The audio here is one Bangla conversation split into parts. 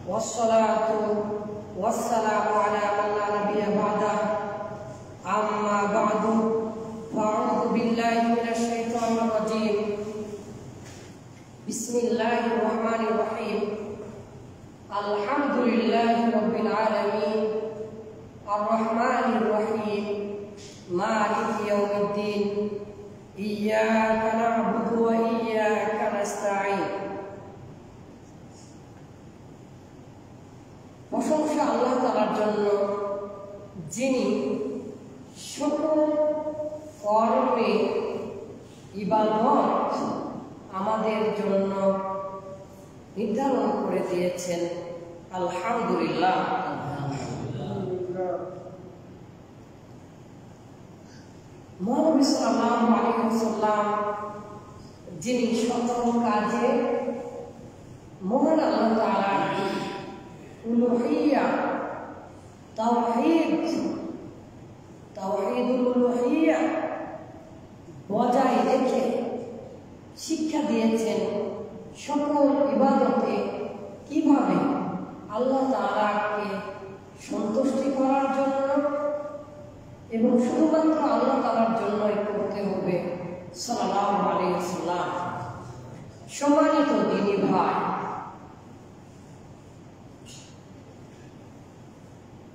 والصلاة والسلام على من لا نبي بعده أما بعد فأعوذ بالله من الشيطان الرجيم بسم الله الرحمن الرحيم الحمد لله رب العالمين الرحمن الرحيم مالك يوم الدين إياك نعبد وإياك نستعين প্রশংসা আল্লাহ তাআলার জন্য যিনি সকল কর্মে ইবাদত আমাদের জন্য নির্ধারণ করে দিয়েছেন। আলহামদুলিল্লাহ। মুহাম্মদ সাল্লাল্লাহু আলাইহি ওয়াসাল্লাম যিনি সকল কাজে মহান আল্লাহ তাআলার উলুহিয়া তাওহীদুল উলুহিয়া বজায় রেখে শিক্ষা দিয়েছেন সকল ইবাদতে কিভাবে আল্লাহ তাআলাকে সন্তুষ্টি করার জন্য এবং শুধুমাত্র আল্লাহ তাআলার জন্যই করতে হবে। সাল্লাল্লাহু আলাইহি ওয়াসাল্লাম। সম্মানিত দ্বীনী ভাই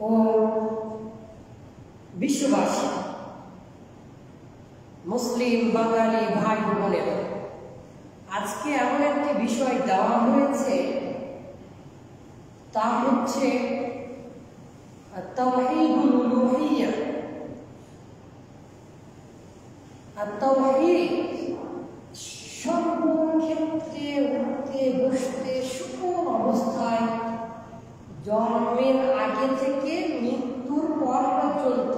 ও বিশ্ববাসী, মুসলিম বাঙালি ভাই বোনেরা, আজকে এমন একটি বিষয় দেওয়া হয়েছে, তা হচ্ছে তাওহীদুল উলুহিয়া। তাওহীদ সর্বক্ষেত্রে উঠতে বসতে সকল অবস্থায় জন্মের আগে থেকে মৃত্যুর পর পর্যন্ত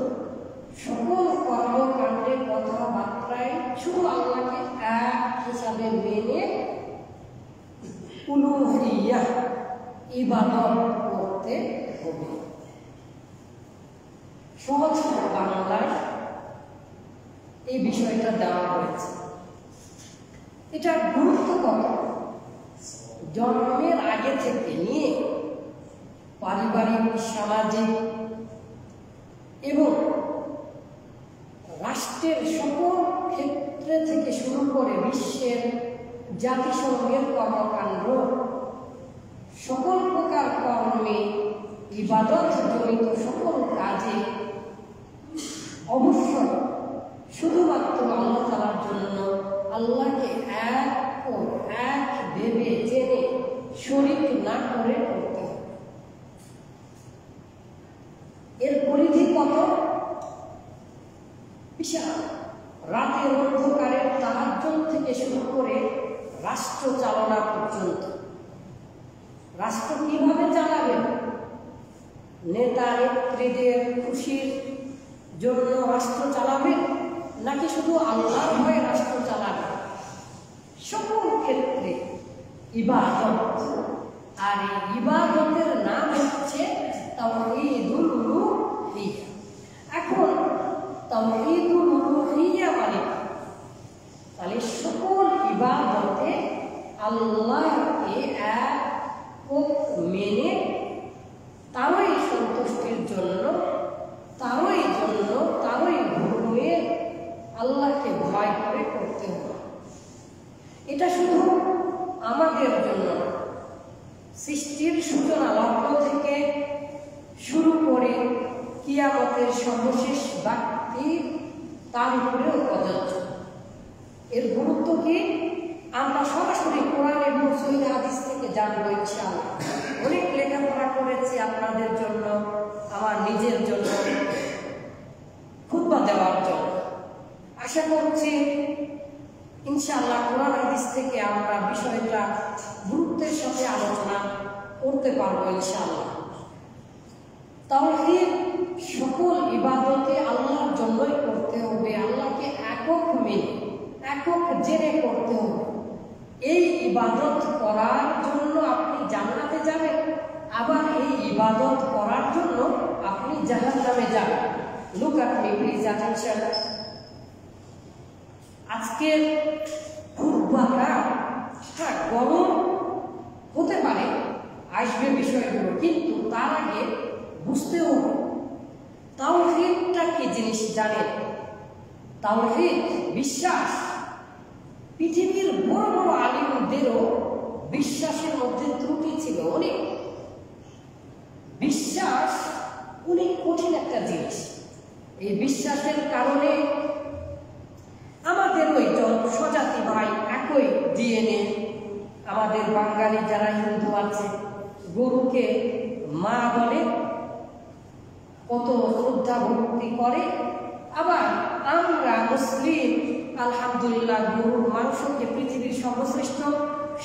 সকল কর্মকাণ্ডে কথাবার্তায় শুধু আল্লাহকে এক হিসাবে মেনে উলুহিয়া ইবাদত করতে হবে। সহজ বাংলায় এই বিষয়টা দেওয়া হয়েছে। এটার গুরুত্ব কত? জন্মের আগে থেকে নিয়ে পারিবারিক, সামাজিক এবং রাষ্ট্রের সকল ক্ষেত্রে থেকে শুরু করে বিশ্বের জাতিসংঘের কর্মকাণ্ড, সকল প্রকার কর্মে ইবাদত জড়িত সকল কাজে অবশ্যই শুধুমাত্র আল্লাহ তাআলার জন্য, আল্লাহকে এক ভেবে জেনে শরীক না করে করতে হবে। এর পরিধি কত? বিশাল। রাতের অন্ধকারের তাহাজ্জুদ থেকে শুরু করে রাষ্ট্র চালনা পর্যন্ত। রাষ্ট্র কিভাবে চালাবেন? নেতা নেত্রীদের খুশির জন্য রাষ্ট্র চালাবেন, নাকি শুধু আল্লাহর ভয়ে রাষ্ট্র চালাবেন? সকল ক্ষেত্রে ইবাদত, আর এই ইবাদতের নাম হচ্ছে তাওহীদুল উলুহিয়া। এখন তাওহীদুল উলুহিয়া মানে তাহলে সকল ইবাদতে আল্লাহকে এক মেনে তারই সন্তুষ্টির জন্য, তারই ভয়ে আল্লাহকে ভয় করে করতে হবে। এটা শুধু আমাদের জন্য, সৃষ্টির সূচনা লগ্ন থেকে শুরু করে কিয়ামতের সর্বশেষ ব্যক্তি তার উপরেও প্রযোজ্য। এর গুরুত্ব কি আমরা সরাসরি কোরআন এবং সহিহ হাদিস থেকে জানবো ইনশাআল্লাহ। অনেক লেখাপড়া করেছি আপনাদের জন্য, আমার নিজের জন্য, খুতবা দেওয়ার জন্য। আশা করছি ইনশাআল্লাহ কোরআন হাদিস থেকে আমরা বিষয়টা গুরুত্বের সাথে আলোচনা করতে পারবো ইনশাআল্লাহ। তাওহীদ সকল ইবাদতে আল্লাহর জন্যই করতে হবে, আল্লাহকে একক মেনে একক জেনে করতে হবে। এই ইবাদত করার জন্য আপনি জান্নাতে যাবেন, আবার এই ইবাদত করার জন্য আপনি জাহান্নামে যাবেন। Look at me please attention. আজকের খুতবাটা গরম হতে পারে, আসবে বিষয়গুলো, কিন্তু তার আগে বুঝতে হবে তাওহীদটা কি জিনিস জানেন? তাওহীদ বিশ্বাস। পৃথিবীর বড় বড় আলিমদেরও বিশ্বাসের মধ্যে ত্রুটি ছিল অনেক। বিশ্বাস অনেক কঠিন একটা জিনিস। এই বিশ্বাসের কারণে আমাদের ওই স্বজাতি ভাই একই ডিএনএ, আমাদের বাঙালি যারা হিন্দু আছে গরুকে মা বলে, কত শ্রদ্ধা ভক্তি করে। আবার আমরা মুসলিম আলহামদুলিল্লাহ গরুর মাংসকে পৃথিবীর সর্বশ্রেষ্ঠ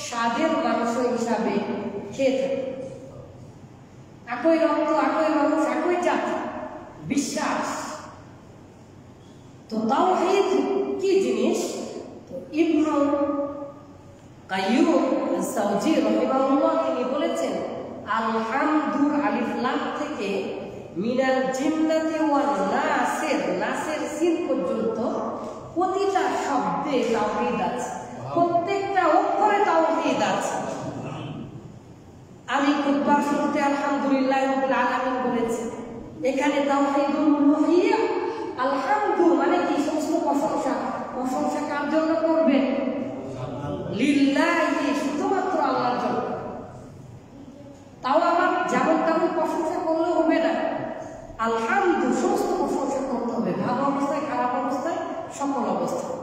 স্বাদের মাংস হিসাবে খেয়ে থাকি। একই রক্ত, একই মানুষ, একই জাতি, বিশ্বাস। তো তাওহীদ কি জিনিস? তো ইবনে কাইয়ুম আস-সাওজি রাহিমাহুল্লাহ তিনি বলেছেন, আলহামদুর আলিফ লাম থেকে মিনাল জিন্নাতি ওয়ান নাসের, নাসের সিন পর্যন্ত প্রতিটা শব্দে তাওহীদ আছে, প্রত্যেকটা অক্ষরে তাওহীদ আছে। আমি খুতবার শুরুতে আলহামদুলিল্লাহ রাব্বিল আলামিন বলেছি, এখানে তাওহীদুল উলুহিয়্যাহ। আলহামদু মানে কি? সমস্ত প্রশংসা। প্রশংসা কার জন্য করবেন? লিল্লাহি, শুধুমাত্র আল্লাহর জন্য। তাও আবার যেমন তেমন প্রশংসা করলে হবে না। আলহামদু সমস্ত প্রশংসা করতে হবে, ভালো অবস্থায়, খারাপ অবস্থায়, সকল অবস্থায়।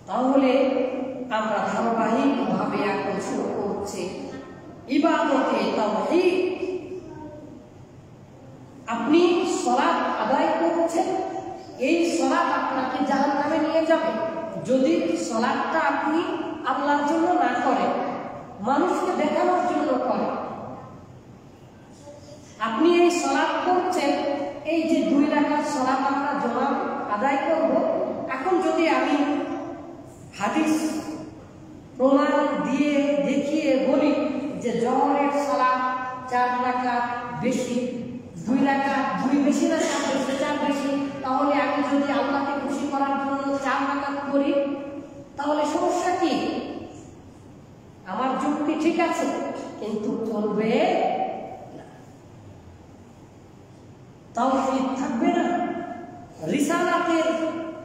তাহলে আমরা ধারাবাহিকভাবে এখন শুরু করছি ইবাদতে তাওহীদ। আপনি সালাত আদায় করছেন, এই সালাত আপনাকে জাহান্নামে নিয়ে যাবে যদি সালাতটা আপনি আল্লাহর জন্য না করেন, মানুষকে দেখানোর জন্য করেন। আপনি এই সালাত করছেন, এই যে 2 রাকাত সালাত আমরা জমা আদায় করব, এখন যদি আমি হাদিস প্রমাণ দিয়ে দেখিয়ে বলি যে জোহরের সালাত 4 রাকাত বেশি, 2 রাকাত, 2 বেশি না 4 বেশি, 4 বেশি, তাহলে আমি যদি আল্লাহকে খুশি করার জন্য 4 রাকাত করি, তাহলে সমস্যা কি? আমার যুক্তি ঠিক আছে, কিন্তু চলবে না, তাওহীদ থাকবে না, রিসালাতের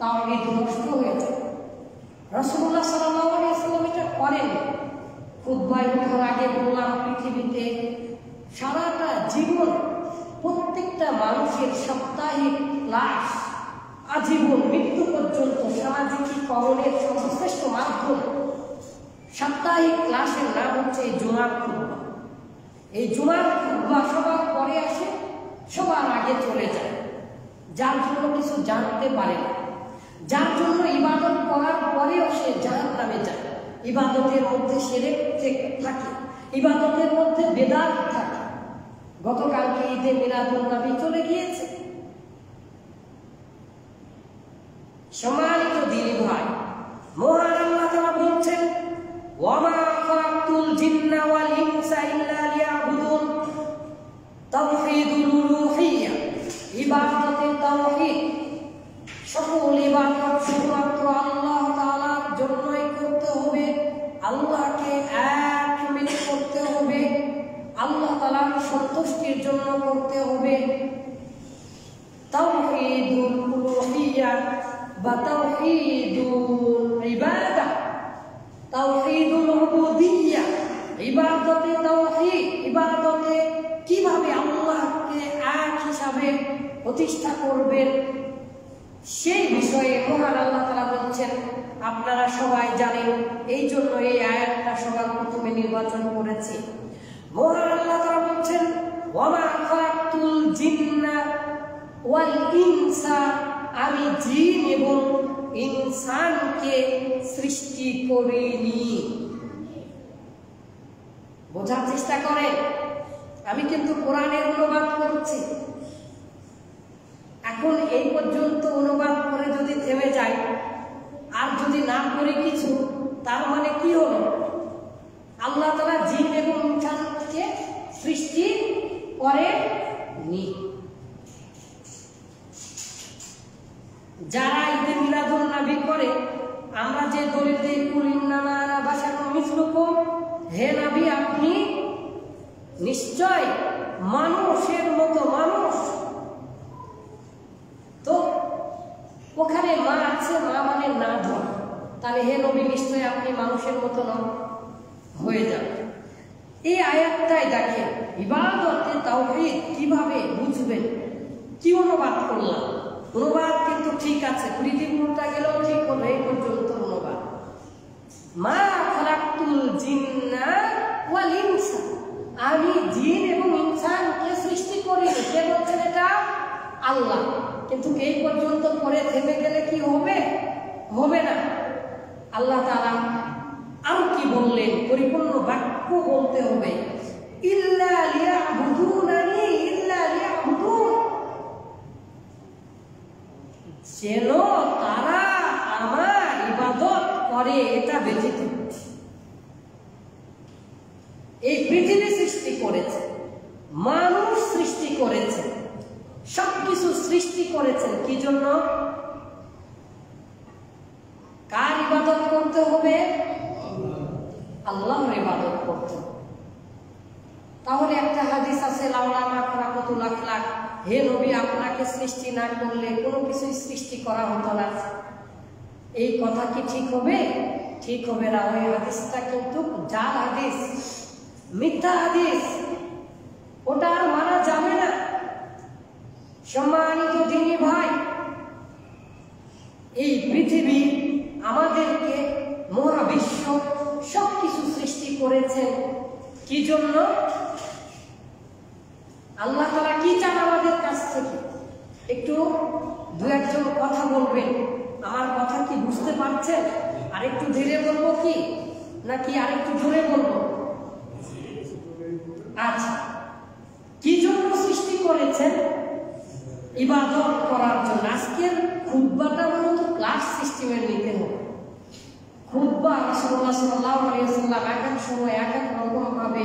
তাওহীদ নষ্ট হয়ে যাবে। রাসূলুল্লাহ সাল্লাল্লাহু আলাইহি ওয়াসাল্লাম এটা করেন। খুতবায় ওঠার আগে বললাম, পৃথিবীতে সারাটা জীবন প্রত্যেকটা মানুষের সাপ্তাহিক ক্লাস, আজীবন মৃত্যু পর্যন্ত সামাজিকীকরণের সর্বশ্রেষ্ঠ মাধ্যম সাপ্তাহিক ক্লাসের নাম হচ্ছে এই জুমার খুতবা। এই জুমার খুতবা সবার পরে আসে, সবার আগে চলে যায়, যার জন্য কিছু জানতে পারে না, যার জন্য ইবাদত করার পরেও সে জাহান্নামে যায়। ইবাদতের মধ্যে শিরক থাকে, ইবাদতের মধ্যে বেদাত থাকে। গতকালকে ঈদে মিলাদুন নবী চলে গিয়েছে। সম্মানিত দিনী ভাই, মহান আল্লাহ তাআলা বলছেন, ওয়া মা খালাকতুল জিন্না ওয়াল ইনসা ইল্লা লিয়াবুদুন। তাওহীদুল উলুহিয়্যাহ, ইবাদতে তাওহীদ। সকল ইবাদত শুধুমাত্র আল্লাহ তাআলার জন্যই করতে হবে, আল্লাহকে এক মেনে করতে হবে, আল্লাহ তাআলার সন্তুষ্টির জন্য করতে হবে। তাওহীদুল উলুহিয়্যাহ বা তাওহীদুল ইবাদাহ, তাওহীদুল উবুদিয়্যাহ, ইবাদতে তাওহীদ। ইবাদতে কিভাবে আল্লাহকে এক হিসাবে প্রতিষ্ঠা করবেন সেই বিষয়ে মহান আল্লাহ তাআলা বলছেন, আপনারা সবাই জানেন, এই জন্য এই আয়াতটা সবার প্রথমে নির্বাচন করেছি। মহান আল্লাহ তাআলা বলছেন, ওয়া মা খালাকতুল জিন্না ওয়াল ইনসা, আমি জিন এবং ইনসানকে সৃষ্টি করিনি। বোঝার চেষ্টা করেন, আমি কিন্তু কোরআনের অনুবাদ করছি। এখন এই পর্যন্ত অনুবাদ করে যদি থেমে যায় আর যদি না করি কিছু, তার মানে কি হলো? আল্লাহ তাআলা জিন এবং ইনসানকে সৃষ্টি করেননি। যারা ঈদে মিলাদুন নবী করে, আমরা যে দলিল দেই, কুল ইন্নামা আনা বাশারুম মিসলুকুম, হে নবী আপনি নিশ্চয় মানুষের মতো মানুষ। তো ওখানে মা আছে, মা মানে না ধর, তাহলে হে নবী নিশ্চয় আপনি মানুষের মতো হয়ে যান। এই আয়াতটাই দেখেন ইবাদতে তাওহীদ কিভাবে বুঝবেন, কি অনুবাদ করলাম। অনুবাদ কিন্তু ঠিক আছে, পৃথিবীটা গেলেও ঠিক হলো, এই পর্যন্ত অনুবাদ। মা খালাকতুল জিন্না ওয়াল ইনসা, আমি জিন এবং ইনসানকে সৃষ্টি করিনি। কে বলছেন এটা? আল্লাহ। কিন্তু এই পর্যন্ত পরে থেমে গেলে কি হবে? হবে না। আল্লাহ তাআলা আর কি বললেন? পরিপূর্ণ বাক্য বলতে হবে, ইল্লা লিয়াবুদুনানি ইল্লা লিয়াবুদুন, যেন তারা আমার ইবাদত করে, এটা ব্যতীত। এই পৃথিবী সৃষ্টি করেছে, মানুষ সৃষ্টি করেছে, সবকিছু সৃষ্টি করেছেন কি জন্য? কার ইবাদত করতে হবে? আল্লাহর ইবাদত করতে হবে। তাহলে একটা হাদিস আছে, লাউলা মা খালাকাতুল আখলাক, হে নবী আপনাকে সৃষ্টি না করলে কোনো কিছুই সৃষ্টি করা হতো না। এই কথা কি ঠিক হবে? ঠিক হবে না। ওই হাদিসটা কিন্তু জাল হাদিস, মিথ্যা হাদিস, ওটা আর মানা যাবে না। সম্মানিত দিনী ভাই, এই পৃথিবী আমাদেরকে, মহাবিশ্ব সবকিছু সৃষ্টি করেছেন কি জন্য? আল্লাহ তাআলা কি চান আমাদের কাছ থেকে? একটু দু একজন কথা বলবেন। আমার কথা কি বুঝতে পারছেন? আর একটু ধীরে বলবো কি নাকি আরেকটু জোরে বলবো? আচ্ছা, কি জন্য সৃষ্টি করেছেন? ইবাদত করার জন্য। আজকের খুতবাটা মূলত ক্লাস সিস্টেমের নিতে হবে। খুতবা রাসূলুল্লাহ সাল্লাল্লাহু আলাইহি ওয়াসাল্লাম এক এক সময় এক এক রকম ভাবে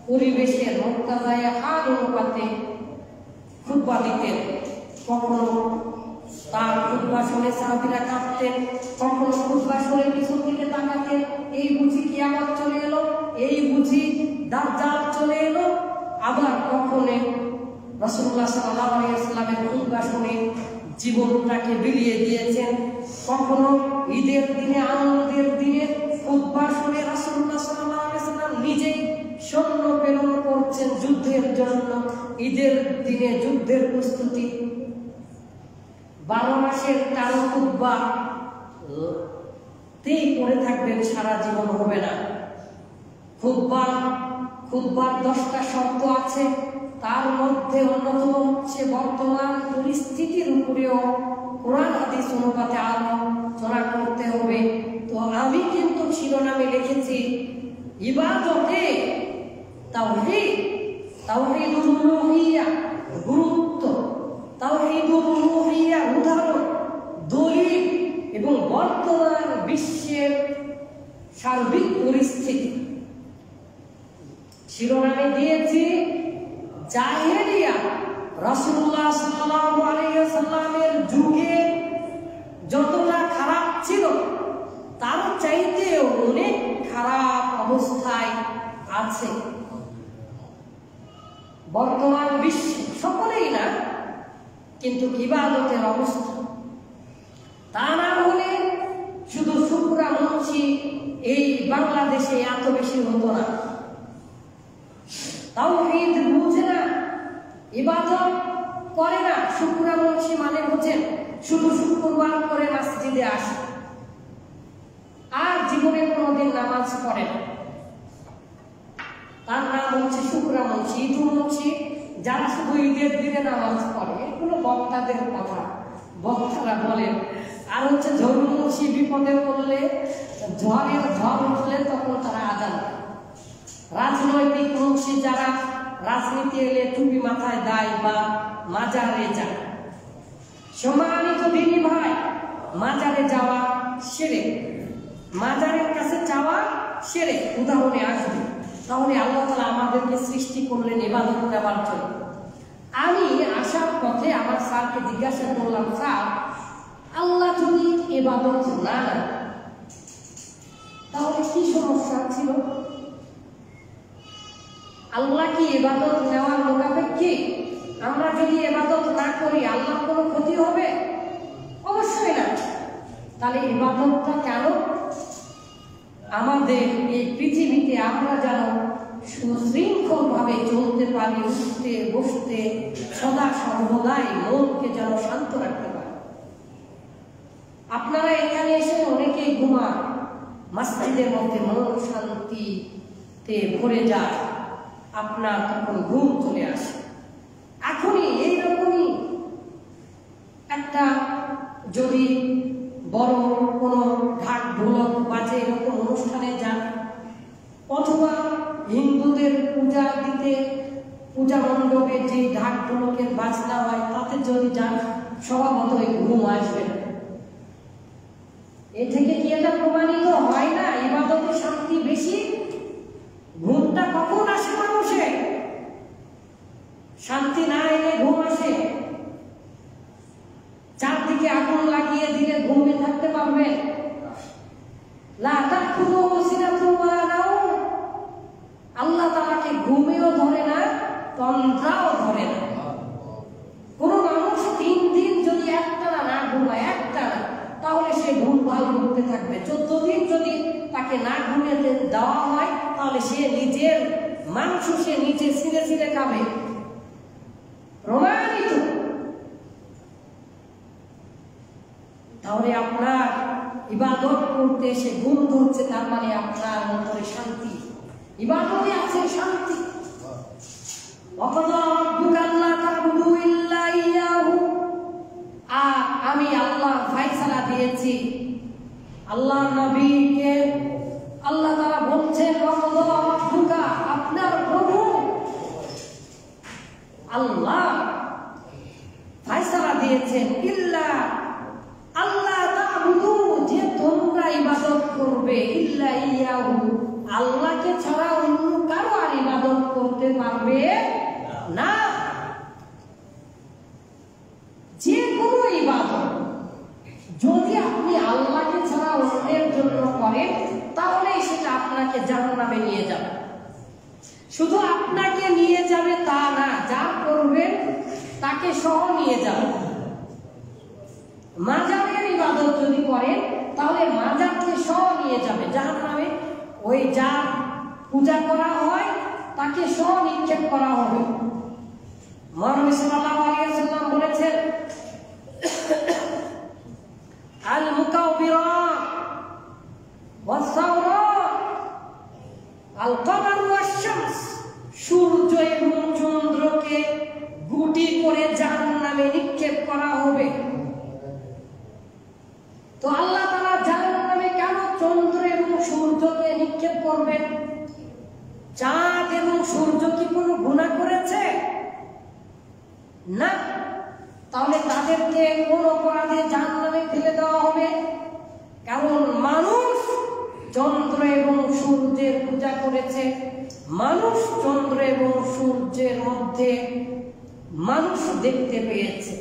পরিবেশের মুক্তাদায়ে হাল অনুপাতে খুতবা দিতেন। কখনো তার খুতবা শুনে সাহাবীরা কাঁপতেন, কখনো খুতবা শুনে পিছন দিকে তাকাতেন, এই বুঝি কিয়ামত চলে এলো, এই বুঝি দাজ্জাল চলে এলো। আবার কখনো রাসূলুল্লাহ সাল্লাল্লাহু আলাইহি ওয়াসাল্লামের খুতবা শুনে জীবনটাকে বিলিয়ে দিয়েছেন। কখনো ঈদের দিনে, আনন্দের দিনে খুতবা শুনে রাসূলুল্লাহ সাল্লাল্লাহু আলাইহি ওয়াসাল্লাম নিজেই সৈন্য প্রেরণ করছেন যুদ্ধের জন্য। ঈদের দিনে যুদ্ধের প্রস্তুতি। 12 মাসের টানা খুতবা তেই করে থাকবেন, সারা জীবন হবে না। খুতবার 10টা শব্দ আছে, তার মধ্যে অন্যতম হচ্ছে বর্তমান পরিস্থিতির উপরেও কোরআন হাদিস অনুপাতে আলোচনা করতে হবে। তো আমি কিন্তু শিরোনামে লিখেছি ইবাদতে তাওহীদ, তাওহীদুল উলুহিয়্যা গুরুত্ব, তাওহীদুল উলুহিয়্যা উদাহরণ, দলিল এবং বর্তমান বিশ্বের সার্বিক পরিস্থিতি। শিরোনামে দিয়েছি জাহেলিয়া, রাসূলুল্লাহ সাল্লাল্লাহু আলাইহি ওয়াসাল্লামের যুগে যতটা খারাপ ছিল তার চাইতে অনেক খারাপ অবস্থায় আছে বর্তমান বিশ্ব। সকলেই না, কিন্তু ইবাদতের অবস্থা। তা না হলে শুধু শুকরা মুন্সি এই বাংলাদেশে এত বেশি হতো না। তাওহীদ বুঝে না, ইবাদত করে না। শুকরা মুন্সি মানে বুঝেন, শুধু শুক্রবার করে মসজিদে আসে আর জীবনে কোনোদিন নামাজ পড়ে না। তার নাম হচ্ছে শুকরা মুন্সি। ঈদু মুন্সি যারা শুধু ঈদের দিনে নামাজ পড়ে, এগুলো বক্তাদের কথা, বক্তারা বলেন। আর হচ্ছে ঝড়ু মুন্সি, বিপদে পড়লে, ঝড় উঠলে তখন তারা আজান দেয়। রাজনৈতিক মুন্সি যারা রাজনীতি এলে টুপি মাথায় দেয় বা মাজারে যায়। সম্মানিত দিনী ভাই, মাজারে যাওয়া শিরক, মাজারের কাছে যাওয়া শিরক উদাহরণে আসবে। তাহলে আল্লাহ তাআলা আমাদেরকে সৃষ্টি করলেন ইবাদত করার জন্য। আমি আসার পথে আমার স্যারকে জিজ্ঞাসা করলাম, স্যার আল্লাহ যদি ইবাদত না নেন তাহলে কি সমস্যা ছিল? আল্লাহ কি ইবাদত নেওয়ার মুখাপেক্ষী? আমরা যদি ইবাদত না করি আল্লাহর কোনো ক্ষতি হবে? অবশ্যই না। তাহলে ইবাদতটা কেন? আমাদের এই পৃথিবীতে আমরা যেন সুশৃঙ্খলভাবে চলতে পারি, উঠতে বসতে সদা সর্বদাই মনকে যেন শান্ত রাখতে পারি। আপনারা এখানে এসে অনেকেই ঘুমান, মসজিদের মধ্যে মন শান্তিতে ভরে যায়, আপনার তখন ঘুম চলে আসে। এখনই এইরকমই একটা যদি বড় কোনো ঢাক ঢোলক বাজে এরকম অনুষ্ঠানে যান, অথবা হিন্দুদের পূজা দিতে পূজা মণ্ডপে যে ঢাক ঢোলকের বাজনা হয় তাতে যদি যান, স্বভাবতই ঘুম আসবে না। এ থেকে কি এটা প্রমাণিত হয় না ইবাদতে শান্তি বেশি? ঘুমটা কখন আসে মানুষের? শান্তি না এলে ঘুম আসে? চারদিকে আগুন লাগিয়ে দিলে ঘুমে থাকতে পারবেন? আল্লাহ তাআলাকে ঘুমেও ধরে না, তন্দ্রাও ধরে না। কোন মানুষ 3 দিন যদি একটানা না ঘুমায়, একটানা, তাহলে সে ভুলভাল করতে থাকবে। 14 দিন যদি তাকে না ঘুমিয়ে দেওয়া হয় তাহলে সে নিজের মাংস সে নিজে ছিঁড়ে ছিঁড়ে খাবে, প্রমাণিত। তাহলে আপনার ইবাদত করতে এসে ঘুম ধরছে, তার মানে আপনার অন্তরে শান্তি, ইবাদতে আছে শান্তি। আর আমি আল্লাহ ফয়সালা দিয়েছি, আল্লাহ নবীকে আল্লাহ তাআলা বলছেন আপনার প্রভু আল্লাহ ফয়সালা দিয়েছেন ইল্লা আল্লাহ তা'বুদু, যে তোমরা ইবাদত করবে, ইল্লা ইয়াহু, আল্লাহকে ছাড়া অন্য কারো আর ইবাদত করতে পারবে না। যে কোনো ইবাদত যদি আপনি আল্লাহকে ছাড়া অন্যের জন্য করেন তাহলে সেটা আপনাকে জাহান্নামে নিয়ে যাবে। শুধু আপনাকে নিয়ে যাবে তা না, যা করবেন তাকে সহ নিয়ে যাবে। মাজারের ইবাদত যদি করেন তাহলে মাজারকে সহ নিয়ে যাবে জাহান্নামে। ওই যার পূজা করা হয় তাকে সহ নিক্ষেপ করা হবে। মহানবী সাল্লাল্লাহু আলাইহি ওয়াসাল্লাম বলেছেন, আল মুকাব্বিরা ওয়াস সাওরা আল কমার ওয়াস শামস, সূর্য এবং চন্দ্রকে গুটি করে জাহান্নামে নিক্ষেপ করা হবে। তো আল্লাহ তাআলা জাহান্নামে কেন চন্দ্র এবং সূর্যকে নিক্ষেপ করবেন? চাঁদ এবং সূর্য কি কোনো গুনাহ করেছে? না। তাহলে তাদেরকে কোন অপরাধে জাহান্নামে ফেলে দেওয়া হবে? কারণ মানুষ চন্দ্র এবং সূর্যের পূজা করেছে। মানুষ চন্দ্র এবং সূর্যের মধ্যে মানুষ দেখতে পেয়েছে।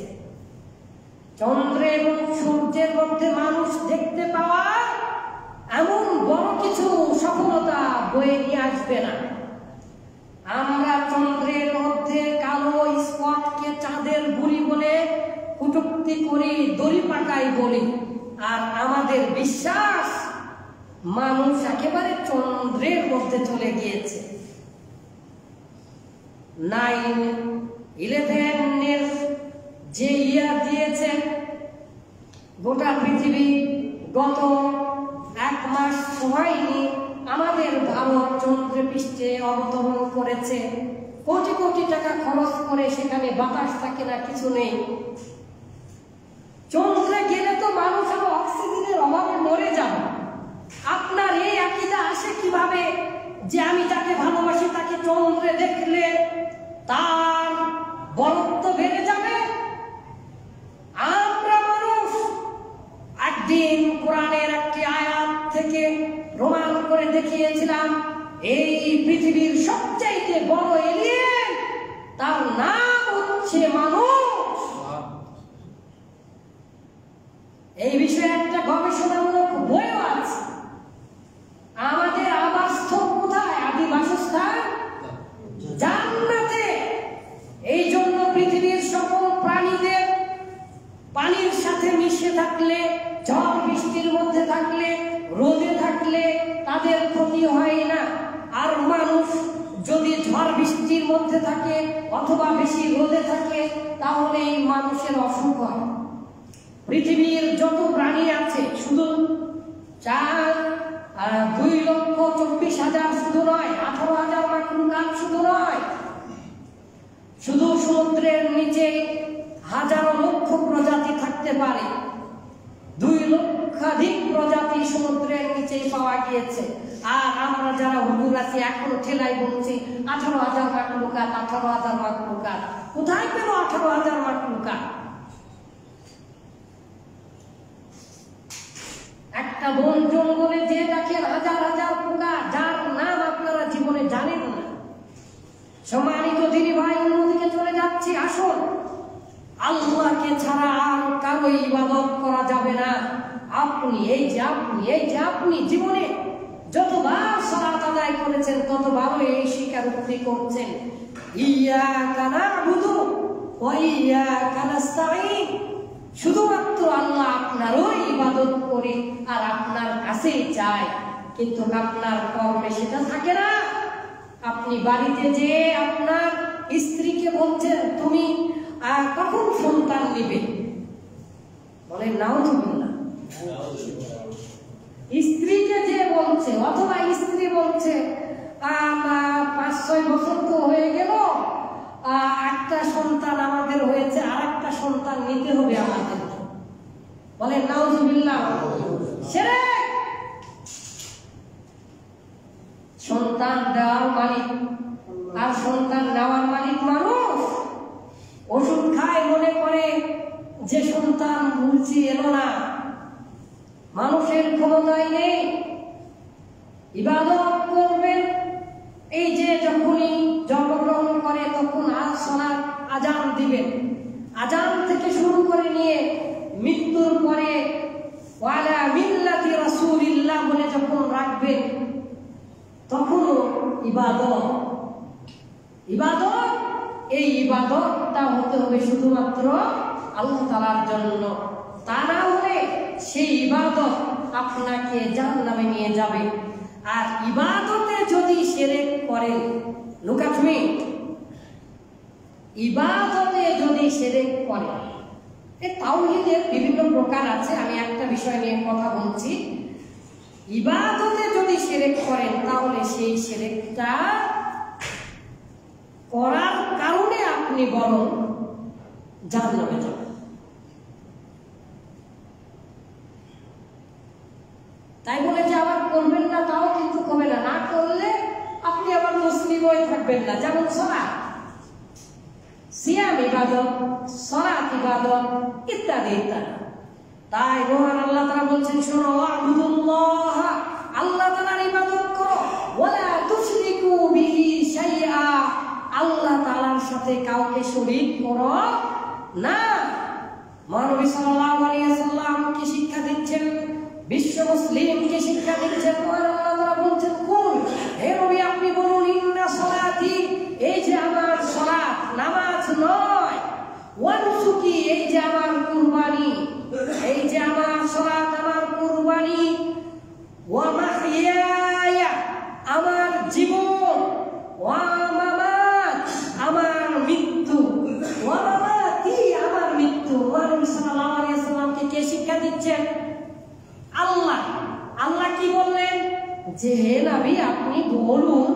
চন্দ্র এবং সূর্যের মধ্যে মানুষ দেখতে পাওয়া এমন বড় কিছু সফলতা বয়ে নিয়ে আসবে না। আমরা চন্দ্রের মধ্যে কালো স্পটকে চাঁদের বুড়ি বলে কটূক্তি করি, দড়ি পাকাই বলি, আর আমাদের বিশ্বাস মানুষ একেবারে চন্দ্রের মধ্যে চলে গিয়েছে। 9/11 যে ইয়ার দিয়েছে গোটা পৃথিবী, গত 1 মাস হয়নি আমাদের ভারত চন্দ্রে পৃষ্ঠে অবতরণ করেছে। কোটি কোটি টাকা খরচ করে, সেখানে বাতাস থাকে না, কিছু নেই। চন্দ্রে গেলে তো মানুষ আরো অক্সিজেনের অভাবে মরে যাবে। আপনার এই আকীদা আসে কিভাবে যে আমি যাকে ভালোবাসি তাকে চন্দ্রে দেখলে তার বরত্ব বেড়ে যাবে? আমরা মানুষ একদিন কোরআনের একটি আয়াত থেকে প্রমাণ করে দেখিয়েছিলাম, এই পৃথিবীর সবচাইতে বড় এলিয়েন তার নাম হচ্ছে মানুষ। এই বিষয়ে একটা গবেষণামূলক বইও আছে। আমাদের আবাসস্থল কোথায়? আদি বাসস্থান মধ্যে থাকে অথবা বেশি রোদে থাকে, তাহলে এই মানুষের অসুখ হয়। পৃথিবীর যত প্রাণী আছে শুধু 2,24,000 শুধু নয়, 18,000 মাখলুকাত শুধু নয়, শুধু সমুদ্রের নিচে হাজারো লক্ষ প্রজাতি থাকতে পারে। 2 লক্ষাধিক প্রজাতি সমুদ্রের নিচেই পাওয়া গিয়েছে। আর আমরা যারা হুজুর আছি এখন ঠেলাই বলছি 18,000 মাখলুকাত, 18,000 মাখলুকাত। কোথায় পেল 18,000 মাখলুকাত? একটা বন জঙ্গলে যে দেখেন হাজার হাজার পোকা, যার নাম আপনারা জীবনে জানেন না। সম্মানিত দিনী ভাই, অন্যদিকে চলে যাচ্ছি। আসুন, আল্লাহকে ছাড়া আর কারো ইবাদত করা যাবে না। আপনি জীবনে যতবার সালাত আদায় করেছেন ততবারই এই স্বীকারোক্তি করছেন, ইয়্যাকা না'বুদু ওয়া ইয়্যাকা নাস্তাঈন। শুধুমাত্র আল্লাহ আপনারই ইবাদত করি আর আপনার কাছেই চাই। কিন্তু আপনার কর্মে সেটা থাকে না। আপনি বাড়িতে যে আপনার স্ত্রীকে বলছেন তুমি কখন সন্তান নিবে, বলে নাউযুবিল্লাহ। স্ত্রীকে যে বলছে অথবা স্ত্রী বলছে 5-6 বছর তো হয়ে গেল, একটা সন্তান আমাদের হয়েছে, আর একটা সন্তান নিতে হবে আমাদের, বলে নাউযুবিল্লাহ। শিরক। সন্তান দেওয়ার মালিক আর সন্তান নেওয়ার মালিক মানুষ। ওষুধ খায় মনে করে যে সন্তান বলছি এলো না। মানুষের ক্ষমতাই নেই। ইবাদত করবেন, এই যে যখনই জন্মগ্রহণ করে তখন সালাত আজান দিবেন, আজান থেকে শুরু করে নিয়ে মৃত্যুর পরে ওয়ালা মিল্লাতি রাসূলিল্লাহ বলে যখন রাখবেন তখনও ইবাদত। এই ইবাদতটা হতে হবে শুধুমাত্র আল্লাহ তাআলার জন্য। তা না হলে সেই ইবাদত আপনাকে জাহান্নামে নিয়ে যাবে। আর ইবাদতে যদি শিরক করেন, লুকাচুমি, ইবাদতে যদি শিরক করেন, তাওহীদের বিভিন্ন প্রকার আছে। আমি একটা বিষয় নিয়ে কথা বলছি। ইবাদতে যদি শিরক করেন তাহলে সেই শিরকটা করার কারণে আপনি বরং জাহান্নামে যাবেন। তাই বলে যে আবার করবেন না তাও কিন্তু হবে না। না করলে আপনি আবার মুসলিম হয়ে থাকবেন না। যেমন সালাত, সিয়াম ইবাদত, সালাত ইবাদত ইত্যাদি ইত্যাদি। তাই মহান আল্লাহ তাআলা বলছেন, শোনো, আবুদুল্লাহ, আল্লাহ তাআলার ইবাদত করো, ওয়ালা তুশরিকু বিহি শাইআ, আল্লাহ তাআলার সাথে কাউকে শরীক করো না। মহানবী সাল্লাল্লাহু আলাইহি ওয়াসাল্লাম কি শিক্ষা দিচ্ছেন? বিশ্ব মুসলিমকে শিক্ষা দিচ্ছেন। মহান আল্লাহ তাআলা বলছেন, কুল, হে নবী আপনি বলুন, ইন্না সালাতি, এই যে আমার সালাত, নামাজ নয়, ওয়া নুসুকি, এই যে আমার কুরবানি, এই যে আমার সালাত, আমার কুরবানি, ওয়া মাহইয়ায়া, আমার জীবন, ওয়া মামাত, আমার মৃত্যু, ওয়া মামাতি, আমার মৃত্যু। নবী সাল্লাল্লাহু আলাইহি ওয়াসাল্লামকে কে শিক্ষা দিচ্ছেন? আল্লাহ। আল্লাহ কি বললেন? যে হে নবী আপনি বলুন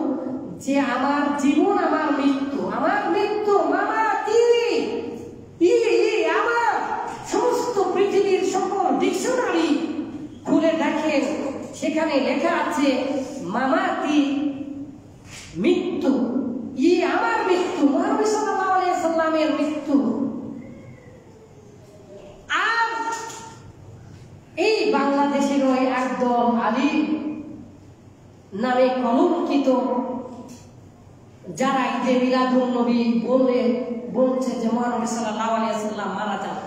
যে আমার জীবন, আমার মৃত্যু, আমার মৃত্যু, মামাতি, আমার সমস্ত পৃথিবীর সকল ডিকশনারি খুলে দেখেন, সেখানে লেখা আছে মামাতি, মৃত্যু, আমার মৃত্যু, নবী সাল্লাল্লাহু আলাইহি ওয়াসাল্লামের মৃত্যু। আর এই বাংলাদেশের ওই একদম আলিম নামে কলঙ্কিত যারা ঈদে মিলাদুন নবী বলছে যে মহানবী সাল্লাল্লাহু আলাইহি ওয়াসাল্লাম মারা যান,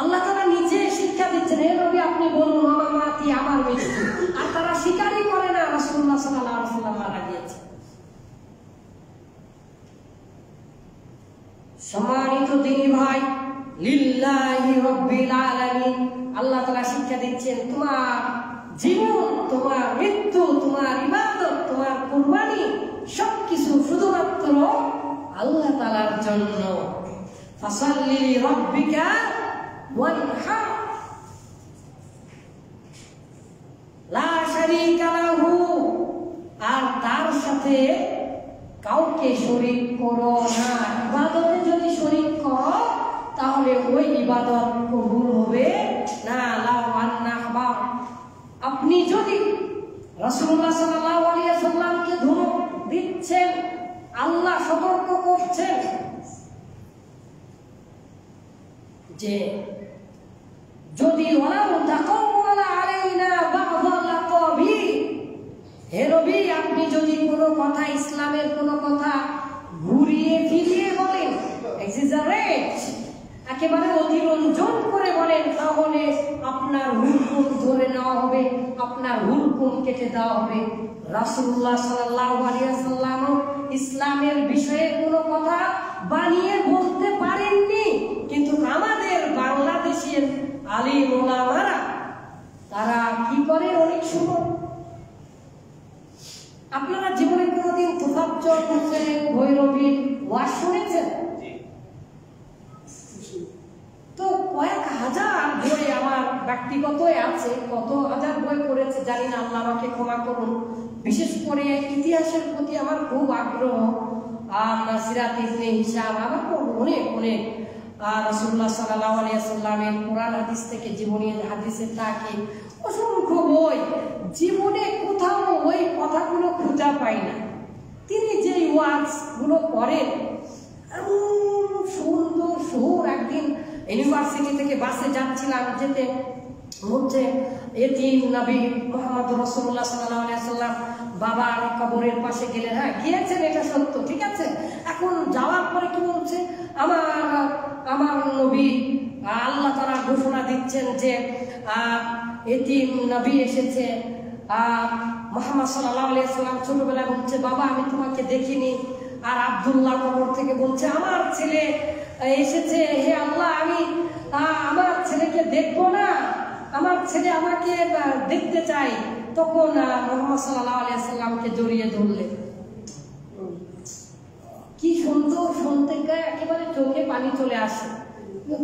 আল্লাহ তাআলা নিজে শিক্ষা দিচ্ছেন, হে নবী আপনি বলুন মামাতি, আমার মৃত্যু। আর তারা স্বীকারই করে না রাসূলুল্লাহ সাল্লাল্লাহু আলাইহি ওয়াসাল্লাম মারা গিয়েছে। সম্মানিত দিনী ভাই, লিল্লাহি রাব্বিল আলামিন, আল্লাহ তাআলা শিক্ষা দিচ্ছেন তোমার জীবন, তোমার মৃত্যু, তোমার ইবাদত, তোমার আল্লাহ তাআলার জন্য। ফাসাল্লি লিরাব্বিকা ওয়ানহার লা শারীকা লাহু, আর তার সাথে কাউকে শরীক করো না। ইবাদতে যদি শরীক করো তাহলে ওই ইবাদত কবুল হবে না। আপনি যদি রাসূলুল্লাহ সাল্লাল্লাহু আলাইহি ওয়াসাল্লামকে ধমক দিচ্ছেন, আল্লাহ সতর্ক করছেন যে যদি ওয়ালাউ তাকাওয়ালা আলাইনা বা'দাল আকাবি, হে নবী আপনি যদি কোনো কথা, ইসলামের কোনো কথা ঘুরিয়ে ফিরিয়ে বলেন, এক্সাজারেট, একেবারে অতিরঞ্জন করে বলেন, তাহলে আপনার হুকুম ধরে নেওয়া হবে, আপনার হুকুম কেটে দেওয়া হবে। রাসূলুল্লাহ সাল্লাল্লাহু আলাইহি ওয়াসাল্লাম ইসলামের বিষয়ে কোনো কথা বানিয়ে বলতে পারেননি, কিন্তু আমাদের বাংলাদেশের আলিম ওলামারা তারা কি করে অনেক সময়, আপনারা জীবনে কোনোদিন তোফাজ্জল হোসেন ভৈরবীর ওয়াজ শুনেছেন? তো কয়েক হাজার বই আমার ব্যক্তিগত আছে, কত হাজার বই পড়েছে জানি না, আল্লাহ আমাকে ক্ষমা করুন। বিশেষ করে ইতিহাসের প্রতি আমার খুব আগ্রহ, সিরাত ইবনে হিশাম, আমার অনেক অনেক রাসূলুল্লাহ সাল্লাল্লাহু আলাইহি ওয়াসাল্লামের কোরআন হাদিস থেকে জীবনী হাদিসের তাকে অসংখ্য বই, জীবনে কোথাও ওই কথাগুলো খুঁজে পাই না। তিনি যে ওয়াজগুলো করেন এমন সুন্দর সুর। একদিন ইউনিভার্সিটি থেকে বাসে যাচ্ছিলাম, যেতে হচ্ছে এতিম নবী মুহাম্মদ রাসূলুল্লাহ সাল্লাল্লাহু আলাইহি ওয়াসাল্লাম বাবার কবরের পাশে গেলেন। হ্যাঁ গিয়েছেন, এটা সত্য, ঠিক আছে। এখন যাওয়ার পরে কি বলছে, আমার নবী আল্লাহ তাআলা ঘোষণা দিচ্ছেন যে এতিম নবী এসেছে। মুহাম্মদ সাল্লাল্লাহু আলাইহি ওয়াসাল্লাম ছোটবেলায় বলছে, বাবা আমি তোমাকে দেখিনি। আর আব্দুল্লাহ কবর থেকে বলছে, আমার ছেলে এসেছে, হে আল্লাহ আমি আমার ছেলেকে দেখবো না, আমার ছেলে আমাকে দেখতে চাই। তখন মুহাম্মদ সাল্লাল্লাহু আলাইহি ওয়াসাল্লামকে জড়িয়ে ধরলেন। কি সুন্দর শুনতে, একেবারে চোখে পানি চলে আসে।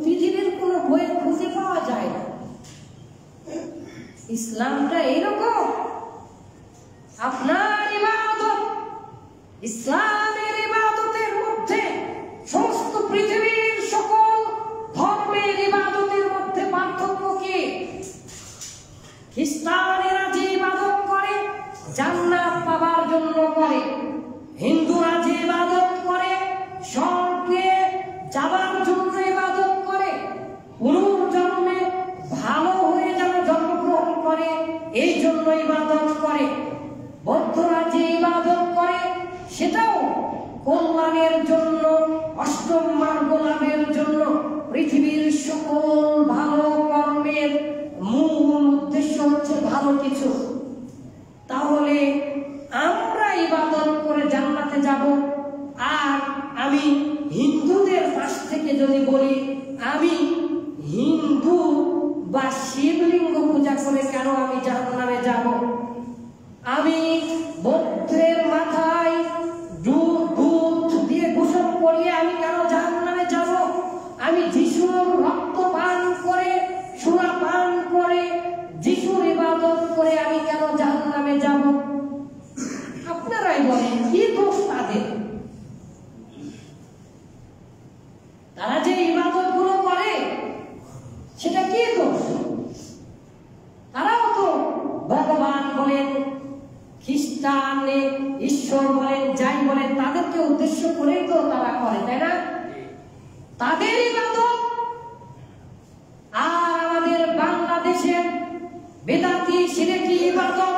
পৃথিবীর কোনো বই খুঁজে পাওয়া যায় না। ইসলামটা এইরকম। আপনার ইবাদত, ইসলামের ইবাদতের মধ্যে সমস্ত পৃথিবীর সকল ধর্মের ইবাদতের মধ্যে পার্থক্য কি? খ্রিস্টানেরা যে ইবাদত করে জান্নাত পাবার জন্য করে, হিন্দুরা যে ইবাদত করে স্বর্গে যাবার জন্য ইবাদত করে, পুনর্জন্মে ভালো হয়ে যেন জন্মগ্রহণ করে এই জন্য ইবাদত করে। বৌদ্ধরা যে ইবাদত করে সেটাও কল্যাণের জন্য, অষ্টম মার্গ লাভের জন্য। পৃথিবীর সকল ভালো কর্মের মূল উদ্দেশ্য হচ্ছে ভালো কিছু। তাহলে আমরা ইবাদত করে জান্নাতে যাব, আর আমি হিন্দুদের পাশ থেকে যদি বলি আমি হিন্দু বা শিবলিঙ্গ পূজা করে কেন আমি জাহান্নামে যাব? আমি বৌদ্ধের মাথায় দুধ দিয়ে গোসল করিয়ে আমি কেন জাহান্নামে যাব? আমি যিশুর রক্ত পান করে, সোনা পান করে, যিশুর ইবাদত করে আমি কেন জাহান্নামে যাব? আপনারাই বলেন কি দোষ তাদের? তারা যে ইবাদত গুলো করে সেটা কি দোষ? তারাও তো ভগবান বলেন, খ্রিস্টানে ঈশ্বর বলেন, যাই বলেন, তাদেরকে উদ্দেশ্য করেই তো তারা করে, তাই না? তাদের ইবাদত আর আমাদের বাংলাদেশের বেদাতি শিরকি ইবাদত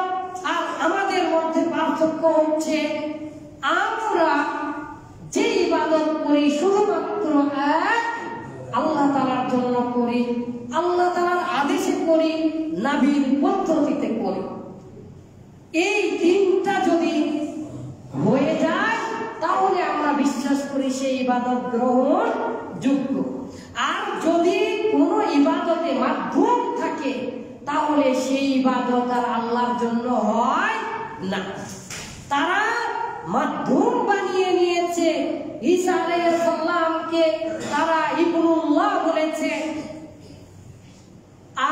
আর আমাদের মধ্যে পার্থক্য হচ্ছে আমরা যে ইবাদত করি শুধুমাত্র এক আল্লাহ তাআলার জন্য করি, আল্লাহ তাআলার আদেশে করি, নবীর পদ্ধতিতে করি। এই তিনটা যদি হয়ে যায় তাহলে আমরা বিশ্বাস করি সেই ইবাদত গ্রহণ যোগ্য। আর যদি কোনো ইবাদতে মাধ্যম থাকে তাহলে সেই ইবাদত আর আল্লাহর জন্য হয় না। তারা মাধ্যম বানিয়ে নিয়েছে ঈসা আলাইহিস সালামকে তারা ইবনুল্লাহ বলেছে,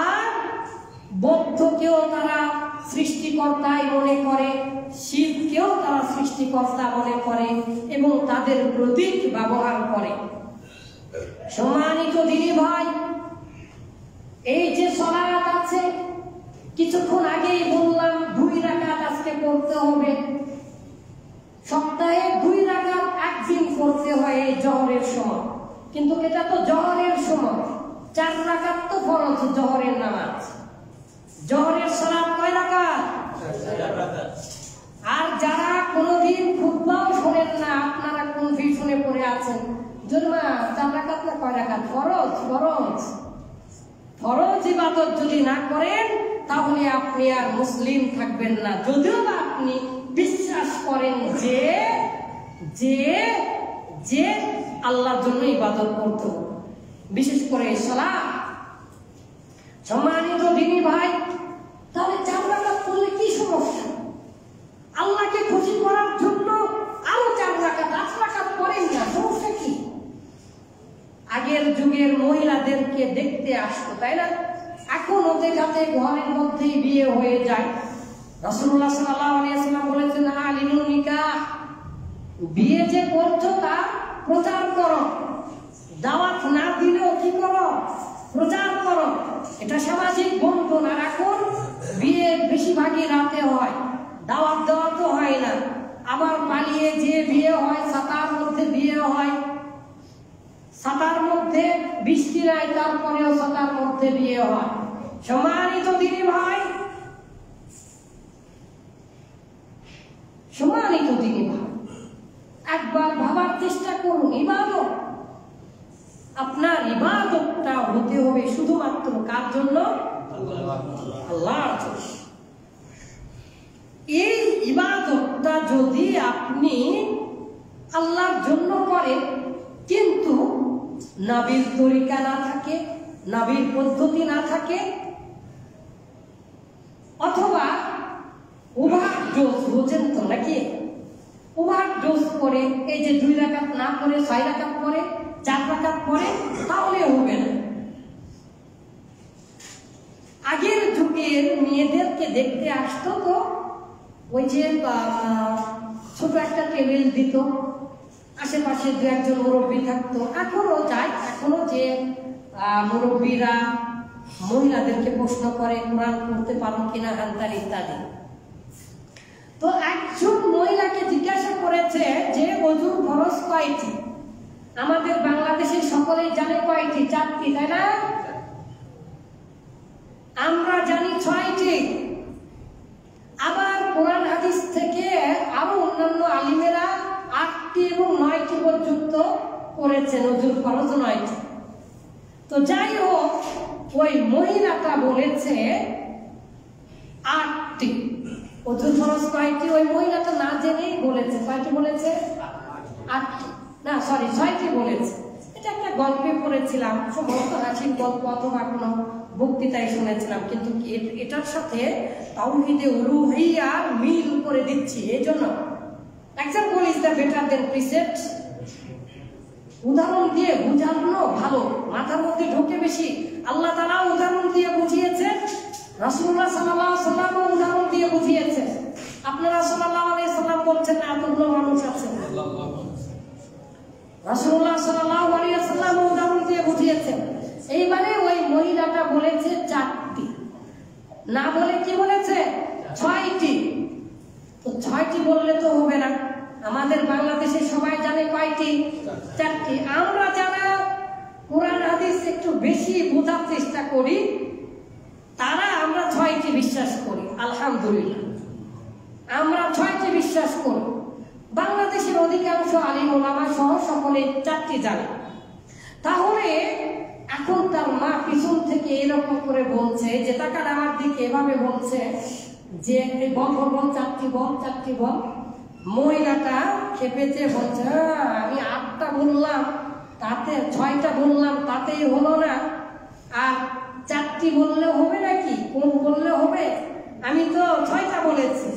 আর বৌদ্ধকেও তারা সৃষ্টিকর্তাই মনে করে, শিবকেও তারা সৃষ্টিকর্তা মনে করে এবং তাদের প্রতীক ব্যবহার করে। সম্মানিত দিদি ভাই, এই যে সালাত আছে, কিছুক্ষণ আগেই বললাম 2 রাকাত আজকে পড়তে হবে। সপ্তাহে 2 রাকাত একদিন পড়তে হয় এই জহরের সময়, কিন্তু এটা তো জহরের সময়। 4 রাকাত তো ফরজ জহরের নামাজ। জহরের সালাত কয় রাকাত? 4 রাকাত। আর যারা কোনোদিন খুতবাও শোনেন না, আপনারা কনফিউশনে পড়ে আছেন, জন্মা 4 রাকাত না কয় রাকাত? ফরজ। ফরজ ফরজ ইবাদত যদি না করেন তাহলে আপনি আর মুসলিম থাকবেন না, যদিও বা আপনি বিশ্বাস করেন যে যে যে আল্লাহর জন্য ইবাদত করতে হবে, বিশেষ করে সালাত। সম্মানিত দিনী ভাই, তাহলে 4 রাকাত পড়লে কি সমস্যা? আল্লাহকে খুশি করার জন্য আরো 4 রাকাত 8 রাকাত পড়েন না, সমস্যা কি? আগের যুগের মহিলাদেরকে দেখতে আসতো, তাই না? এখন ওদের কাছে ঘরের মধ্যেই বিয়ে হয়ে যায়। রাসূলুল্লাহ সাল্লাল্লাহু আলাইহি ওয়াসাল্লাম বলেছেন, আলিনুন নিকাহ, বিয়ে যে করছো তা প্রচার করো, দাওয়াত না দিলেও কি করো? প্রচার করো। এটা সামাজিক বন্ধন। আর এখন বিয়ে বেশিরভাগই রাতে হয়, দাওয়াত দেওয়া তো হয় না। আবার পালিয়ে যে বিয়ে হয়, ছাতার মধ্যে বিয়ে হয়, ছাতার মধ্যে বৃষ্টি নাই, তারপরেও ছাতার মধ্যে বিয়ে হয়। সম্মানিত দিনী ভাই, সম্মানিত দিনী ভাই, একবার ভাবার চেষ্টা করুন, ইবাদত, আপনার ইবাদতটা হতে হবে শুধুমাত্র কার জন্য? আল্লাহর জন্য। এই ইবাদতটা যদি আপনি আল্লাহর জন্য করেন, কিন্তু নবীর তরিকা না থাকে, নবীর পদ্ধতি না থাকে, অথবা ওভারডোজ, বোঝেন তো নাকি? ওভারডোজ করে এই যে 2 রাকাত না করে 6 রাকাত পরে, 4 রাকাত পরে, তাহলে হবে না। আগের যুগের মেয়েদেরকে দেখতে আসতো তো ওই যে ছোট একটা টেবিল দিত, আশেপাশে 2-1 মুরব্বী থাকতো। এখনো যায়, এখনো যে মুরব্বীরা মহিলাদেরকে প্রশ্ন করে কোরআন পড়তে পারো কিনা, হান্তার ইত্যাদি। তো একজন মহিলাকে জিজ্ঞাসা করেছে যে ওযুর ফরজ কয়টি? আমাদের বাংলাদেশে সকলেই জানে কয়টি? 4টি, তাই না? আমরা জানি 6টি। আবার কোরআন হাদিস থেকে আরো অন্যান্য আলিমেরা 8টি এবং 9টি পর্যন্ত করেছেন ওযুর ফরজ 9টি। তো যাই হোক, ওই মহিলাটা বলেছে 8টি। ওযুর ফরজ কয়টি? ওই মহিলাটা না জেনেই বলেছে। কয়টি বলেছে? 8টি, না সরি 6টি বলেছে। এটা একটা গল্পে পড়েছিলাম, সম্ভবত হাসির গল্প অথবা কোনো বক্তৃতায় শুনেছিলাম, কিন্তু এটার সাথে তাওহীদে উলুহিয়্যা মিল করে দিচ্ছি। এই জন্য example is the better then precept. উদাহরণ দিয়ে বুঝানো ভালো, মাথার মধ্যে ঢোকে বেশি। আল্লাহ তাআলা উদাহরণ দিয়ে বুঝিয়েছেন, রাসূলুল্লাহ সাল্লাল্লাহু আলাইহি ওয়াসাল্লাম উদাহরণ দিয়ে বুঝিয়েছেন। আপনারা সাল্লাল্লাহু আলাইহি ওয়াসাল্লাম বলছেন না এতগুলো মানুষ আছে, রাসূলুল্লাহ সাল্লাল্লাহু আলাইহি ওয়াসাল্লাম উদাহরণ দিয়ে বুঝিয়েছেন। এইবারে ওই মহিলাটা বলেছে 4টি, না বলে কি বলেছে? 6টি। তো 6টি বললে তো হবে না, আমাদের বাংলাদেশে সবাই জানে কয়টি? 4টি। আমরা যারা কোরআন হাদিস একটু বেশি বোঝার চেষ্টা করি, তারা আমরা 6টি বিশ্বাস করি। আলহামদুলিল্লাহ, আমরা 6টি বিশ্বাস করি। বাংলাদেশের অধিকাংশ আলিম ওলামা সহ সকলে 4টি জানে। তাহলে এখন তার মা পিছন থেকে এরকম করে বলছে, যে টাকার আমার দিকে এভাবে বলছে যে বল বল বল 4টি বল, 4টি বল। মহিলাটা খেপেছে, বলছে আমি 8টা বললাম, তাতে 6টা বললাম, তাতেই হলো না, আর 4টি বললে হবে নাকি? কোন বললে হবে? আমি তো 6টা বলেছি।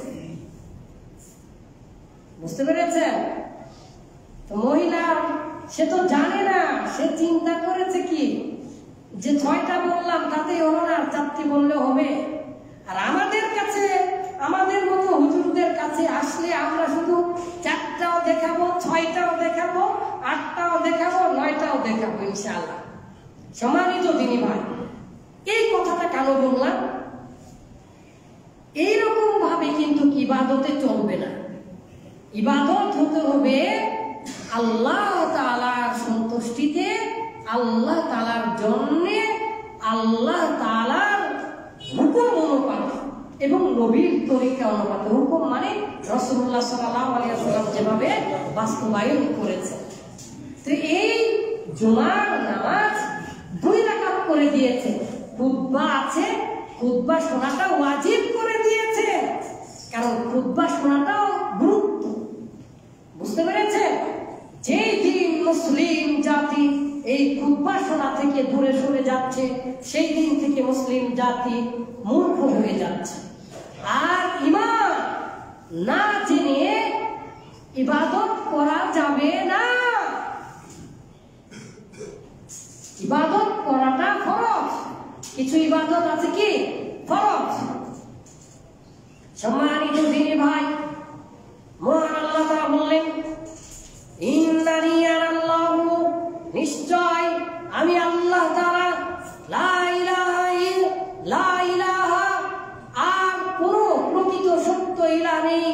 বুঝতে পেরেছেন? তো মহিলার সে তো জানে না, সে চিন্তা করেছে কি যে 6টা বললাম তাতে হলো না, 4টি বললে হবে। আর আমাদের কাছে, আমাদের মতো হুজুরদের কাছে আসলে আমরা শুধু 4টাও দেখাবো, 6টাও দেখাবো, 8টাও দেখাবো, 9টাও দেখাবো ইনশাআল্লাহ। সম্মানিত দিনী ভাই, এই কথাটা কেন বললাম? এইরকম ভাবে কিন্তু ইবাদতে চলবে না। ইবাদত হতে হবে আল্লাহ তাআলার সন্তুষ্টিতে, আল্লাহ তাআলার জন্যে, আল্লাহ তাআলার হুকুম অনুপাতে এবং নবীর তরিকা অনুপাতে। হুকুম মানে রাসূলুল্লাহ সাল্লাল্লাহু আলাইহি ওয়াসাল্লাম যেভাবে বাস্তবায়ন করেছে। তো এই জুমার নামাজ 2 রাকাত করে দিয়েছে, খুতবা আছে, খুতবা শোনাটা ওয়াজিব করে দিয়েছে, কারণ খুতবা শোনাটাও গুরুত্ব। বুঝতে পেরেছেন? যেই দিন মুসলিম জাতি এই খুতবা শোনা থেকে দূরে সরে যাচ্ছে, সেই দিন থেকে মুসলিম জাতি মূর্খ হয়ে যাচ্ছে। আর ঈমান না জেনে ইবাদত করা যাবে না। ইবাদত করাটা ফরজ। কিছু ইবাদত আছে কি ফরজ। সম্মানিত দিনী ভাই, মহান আল্লাহ তাআলা বললেন, ইন্নানি আনাল্লাহু, নিশ্চয় আমি আল্লাহ তাআলা, লা ইলাহা আর কোন প্রকৃত সত্য ইলাহ নেই,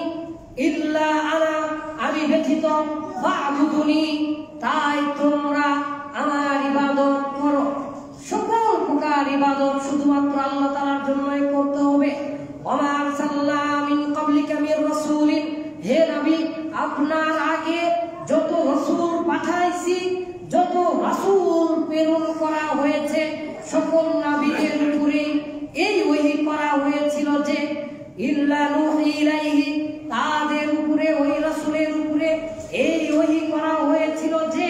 ইল্লা আনা, আমি ব্যতীত, ফা'বুদুনি, তাই তোমরা আমার ইবাদত করো। সকল প্রকার ইবাদত শুধুমাত্র আল্লাহ তাআলার জন্যই করতে হবে। ওয়া আরসালনা মিন ক্বাবলিকা মির রাসূলিন, হে নবী, আপনার আগে যত রাসূল পাঠাইছি, যত রাসূল প্রেরণ করা হয়েছে, সকল নবীদের উপরে এই ওহী করা হয়েছিল যে ইল্লা নূহি ইলাইহি, তাদের উপরে, ওই রাসূলের উপরে এই ওহী করা হয়েছিল যে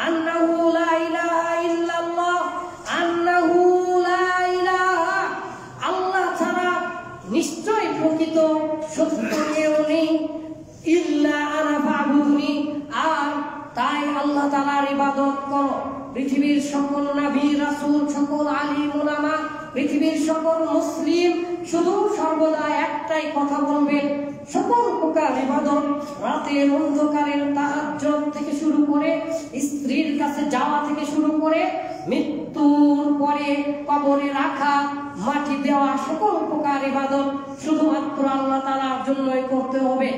আন্নাহু লা ইলাহা ইল্লাল্লাহ, আন্নাহু লা ইলাহা, আল্লাহ ছাড়া নিশ্চয় প্রকৃত সত্য কেউ নেই, ইল্লা আনা ফা'বুদুনি, আর তাই আল্লাহ তাআলার ইবাদত করো। পৃথিবীর সকল নবী রাসূল, সকল আলিম উলামা, পৃথিবীর সকল মুসলিম শুধু সর্বদা একটাই কথা বলবেন, সকল প্রকার ইবাদত, রাতের অন্ধকারের তাহাজ্জুদ থেকে শুরু করে, স্ত্রীর কাছে যাওয়া থেকে শুরু করে, মৃত্যুর পরে কবরে রাখা, মাটি দেওয়া, সকল প্রকার ইবাদত শুধুমাত্র আল্লাহ তাআলার জন্যই করতে হবে।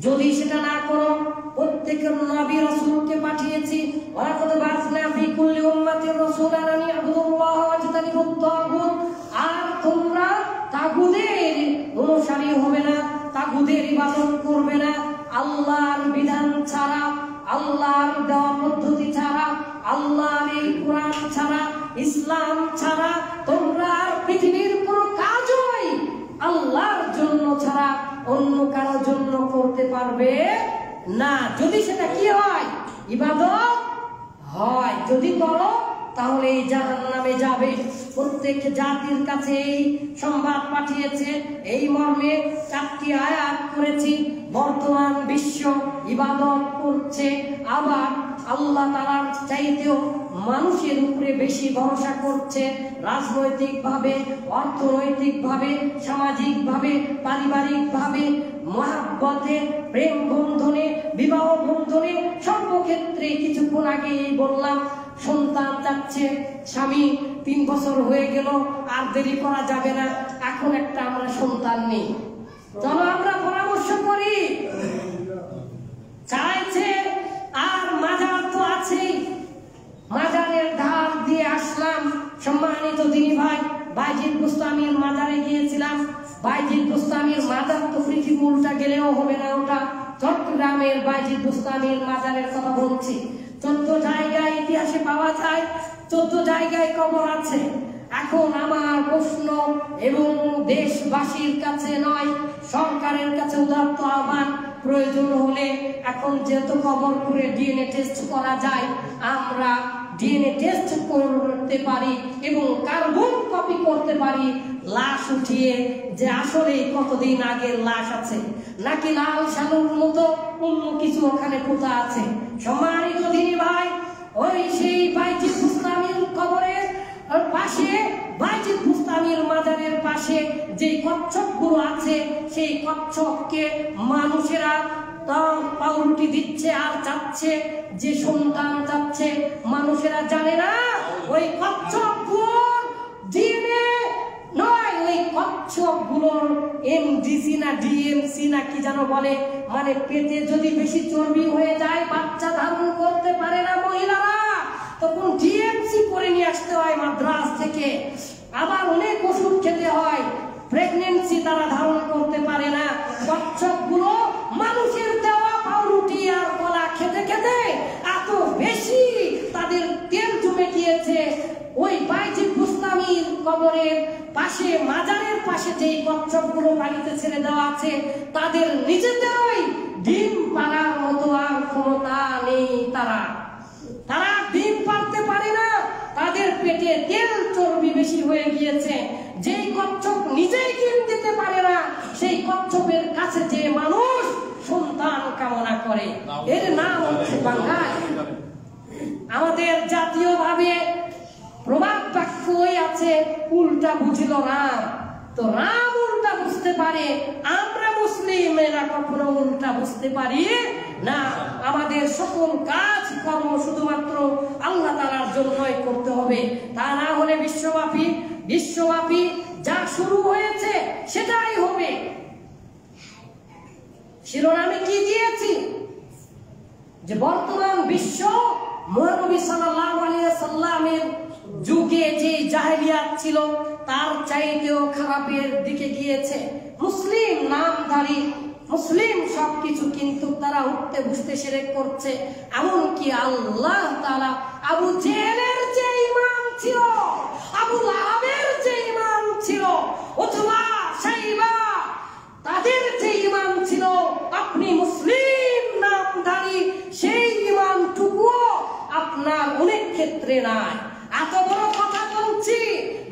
যদি সেটা না করো, প্রত্যেকের নবী রাসূলকে পাঠিয়েছি, ওয়ালাকাদ বা'আসনা ফি কুল্লি উম্মাতির রাসূলান আন ইয়াবুদুল্লাহ ওয়া ইয়াজতানিবুত তাগুত, আর তোমরা তাগুতের অনুসারী হবে না, তাগুতের ইবাদত করবে না। আল্লাহর বিধান ছাড়া, আল্লাহর দেওয়া পদ্ধতি ছাড়া, আল্লাহর এই কোরআন ছাড়া, ইসলাম ছাড়া তোমরা পৃথিবীর কোনো কাজই আল্লাহর জন্য ছাড়া অন্য কারোর জন্য করতে পারবে না। যদি সেটা কি হয়, ইবাদত হয়, যদি করো তাহলে জাহান্নামে যাবে। প্রত্যেক জাতির কাছে এই সংবাদ পাঠিয়েছে, এই মর্মে 4টি আয়াত করেছি। বর্তমান বিশ্ব ইবাদত করছে, আবার আল্লাহ তাআলার চাইতেও মানুষের উপরে বেশি ভরসা করছে, রাজনৈতিকভাবে, অর্থনৈতিকভাবে, সামাজিকভাবে, পারিবারিকভাবে, মহাব্বতে, প্রেম বন্ধনে, বিবাহ বন্ধনে, সর্বক্ষেত্রে। কিছুক্ষণ আগেই বললাম, সন্তান চাচ্ছে, স্বামী 3 বছর হয়ে গেল, আর দেরি করা যাবে না, এখন একটা আমরা সন্তান নেই, চলো আমরা পরামর্শ করি। চাইছে, আর মাজার তো আছেই, মাজারের ধার দিয়ে আসলাম। সম্মানিত দিনী ভাই, বাইজিদ বুস্তামির মাজারে গিয়েছিলাম। বাইজিদ বুস্তামির মাজার তো পৃথিবী উল্টা গেলেও হবে না, ওটা চট্টগ্রামের বাইজিদ বুস্তামির মাজারের কথা বলছি। 14 জায়গায় ইতিহাসে পাওয়া যায়, 14 জায়গায় কবর আছে। এখন আমার প্রশ্ন, এবং দেশবাসীর কাছে নয়, সরকারের কাছে উদাত্ত আহ্বান, প্রয়োজন হলে এখন যেহেতু কবর করে ডিএনএ টেস্ট করা যায়, আমরা ডিএনএ টেস্ট করতে পারি এবং কার্বন কপি করতে পারি, লাশ উঠিয়ে যে আসলে কতদিন আগের লাশ আছে, নাকি লাল সালুর মতো অন্য কিছু ওখানে পোতা আছে। সম্মানিত দিনী ভাই, ওই সেই বাইজিদ বুস্তামির কবরের পাশে, বাইজিদ বুস্তামির মাজারের পাশে যে কচ্ছপগুলো আছে, সেই কচ্ছপকে মানুষেরা পাউরুটি দিচ্ছে আর চাচ্ছে, যে সন্তান চাচ্ছে। মানুষেরা জানে না ওই কচ্ছপগুলোর ডিএনএ নয়, ওই কচ্ছপগুলোর এমডিসি না ডিএমসি না কি যেন বলে, মানে পেটে যদি বেশি চর্বি হয়ে যায়, বাচ্চা ধারণ করতে পারে না মহিলারা, তখন ডিএমসি করে নিয়ে আসতে হয় মাদ্রাস থেকে। আবার অনেক ওষুধ খেতে হয়, প্রেগন্যান্সি তারা ধারণ করতে পারে না। কচ্ছপগুলো মানুষের দেওয়া পাউরুটি আর কলা খেতে খেতে এত বেশি তাদের তেল জমে গিয়েছে, ওই বাইজিদ বুস্তামির কবরের পাশে, মাজারের পাশে যেই কচ্ছপগুলো বাড়িতে ছেড়ে দেওয়া আছে, তাদের নিজেদেরই ডিম পাড়ার মতো আর ক্ষমতা নেই। তারা ডিম পারতে পারে না, তাদের পেটে তেল চর্বি বেশি হয়ে গিয়েছে। যেই কচ্ছপ নিজেই ডিম দিতে পারে না, সেই কচ্ছপের কাছে যে মানুষ সন্তান কামনা করে, এর নাম হচ্ছে বাঙাল। আমাদের জাতীয়ভাবে প্রবাদ বাক্যই আছে, উল্টা বুঝল রাম। তো রাম উল্টা বুঝতে পারে, আমরা মুসলিমেরা কখনো উল্টা বুঝতে পারি না। আমাদের সকল কাজ কর্ম শুধুমাত্র আল্লাহ তাআলার জন্যই করতে হবে, তা না হলে বিশ্বব্যাপী যা শুরু হয়েছে সেটাই হবে। শিরোনামে কি দিয়েছি, যে বর্তমান বিশ্ব মহানবী সাল্লাল্লাহু আলাইহি ওয়াসাল্লামের যুগে যে জাহেলিয়াত ছিল তার চাইতেও খারাপের দিকে গিয়েছে। মুসলিম নামধারী মুসলিম সবকিছু, কিন্তু তারা উঠতে বসতে শিরক করছে। এমনকি আল্লাহ তাআলা আবু জেহেলের যে ইমাম ছিল, আবু লাহাবের যে ইমাম ছিল, অথবা সাইবা তাদের যে ইমাম ছিল, আপনি মুসলিম নামধারী সেই ইমামটুকুও আপনার অনেক ক্ষেত্রে নাই। এত বড় কথা বলছি,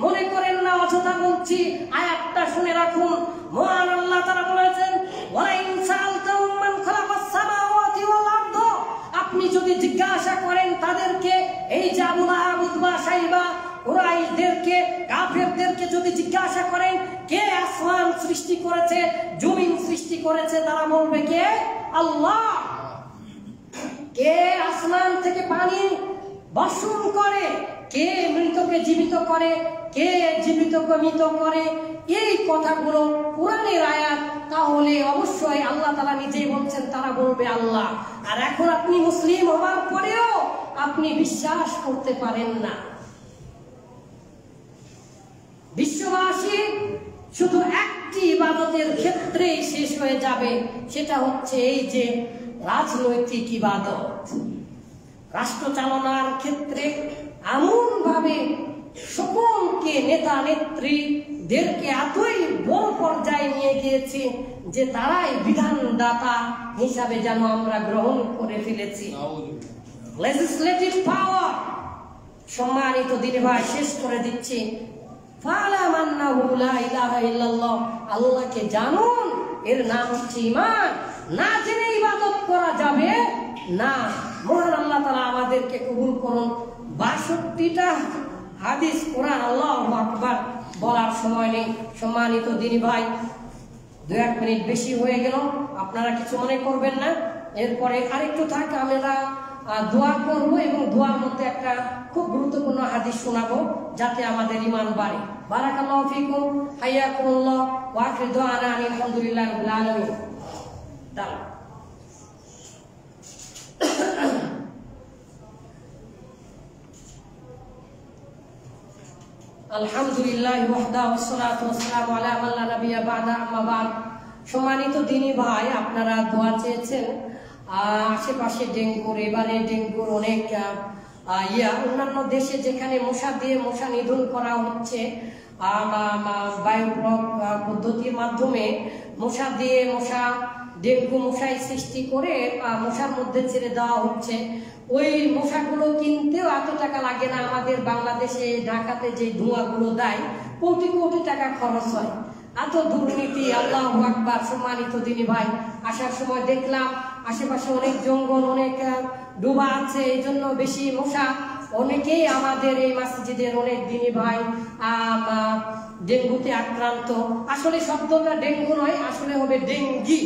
মনে করেন না অযথা বলছি। আয়াতটা শুনে রাখুন, মহান আল্লাহ তাআলা বলেছেন, ওয়া ইন সাআলতাহুম মান খালাকাস সামাওয়াতি ওয়াল আরদ, আপনি যদি জিজ্ঞাসা করেন তাদেরকে, এই যে আবু লাহাব, উতবা, সাইবা, কুরাইশদেরকে, কাফেরদেরকে যদি জিজ্ঞাসা করেন কে আসমান সৃষ্টি করেছে, জমিন সৃষ্টি করেছে, তারা বলবে কে? আল্লাহ। কে আসমান থেকে পানি বর্ষণ করে, কে মৃতকে জীবিত করে, কে জীবিতকে মৃত করে, এই কথাগুলো কোরআনের আয়াত। তাহলে অবশ্যই আল্লাহ তাআলা নিজেই বলছেন, তারা বলবে আল্লাহ। আর এখন আপনি মুসলিম হওয়ার পরেও আপনি বিশ্বাস করতে পারেন না। বিশ্ববাসী শুধু একটি ইবাদতের ক্ষেত্রেই শেষ হয়ে যাবে, সেটা হচ্ছে এই যে রাজনৈতিক ইবাদত। রাষ্ট্র চালনার ক্ষেত্রে এমন ভাবে সকলকে, নেতা নেত্রীদেরকে এতই বড় পর্যায়ে নিয়ে গিয়েছে যে তারাই বিধানদাতা হিসাবে যেন আমরা গ্রহণ করে ফেলেছি। লেজিসলেটিভ পাওয়ার। সম্মানিত দিনে ভাই, শেষ করে দিচ্ছি, আল্লাহকে জানুন, এর নাম হচ্ছে ঈমান। না জেনে ইবাদত করা যাবে না। মহান আল্লাহ তাআলা আমাদেরকে কবুল করুন। ৬২টা হাদিস কোরআন আল্লাহু আকবার বলার সময় নেই। সম্মানিত দিনী ভাই, ২-১ মিনিট বেশি হয়ে গেল, আপনারা কিছু মনে করবেন না। এরপরে আরেকটু থাক, আমরা দোয়া করব এবং দোয়ার মধ্যে একটা খুব গুরুত্বপূর্ণ হাদিস শোনাবো, যাতে আমাদের ঈমান বাড়ে। বারাকাল্লাহু ফিকুম, হাইয়াকুমুল্লাহ, ওয়া আখিরু দুআনা আলহামদুলিল্লাহি রাব্বিল আলামিন। আলহামদুলিল্লাহ ওয়াহদাহু ওয়াসসালাতু ওয়াসসালামু আলা মান লা নাবিয়্যা বা'দা, আম্মা বা'দ। সম্মানিত দিনী ভাই, আপনারা দোয়া চেয়েছেন। আশেপাশে ডেঙ্গুর, এবারে ডেঙ্গুর অনেক অন্যান্য দেশে যেখানে মশা দিয়ে মশা নিধন করা হচ্ছে, বায়োফ্লক পদ্ধতির মাধ্যমে মশা দিয়ে ডেঙ্গু মশাই সৃষ্টি করে মশার মধ্যে ছেড়ে দেওয়া হচ্ছে। ওই মশাগুলো কিনতেও এত টাকা লাগে না। আমাদের বাংলাদেশে, ঢাকাতে যে ধোঁয়াগুলো দেয়, কোটি কোটি টাকা খরচ হয়। এত দুর্নীতি। আল্লাহু আকবার। সম্মানিত দিনী ভাই, আসার সময় দেখলাম আশেপাশে অনেক জঙ্গল, অনেক ডোবা আছে, এই জন্য বেশি মশা। অনেকেই আমাদের এই মসজিদের অনেক দিনী ভাই ডেঙ্গুতে আক্রান্ত। আসলে শব্দটা ডেঙ্গু নয়, আসলে হবে ডেঙ্গি।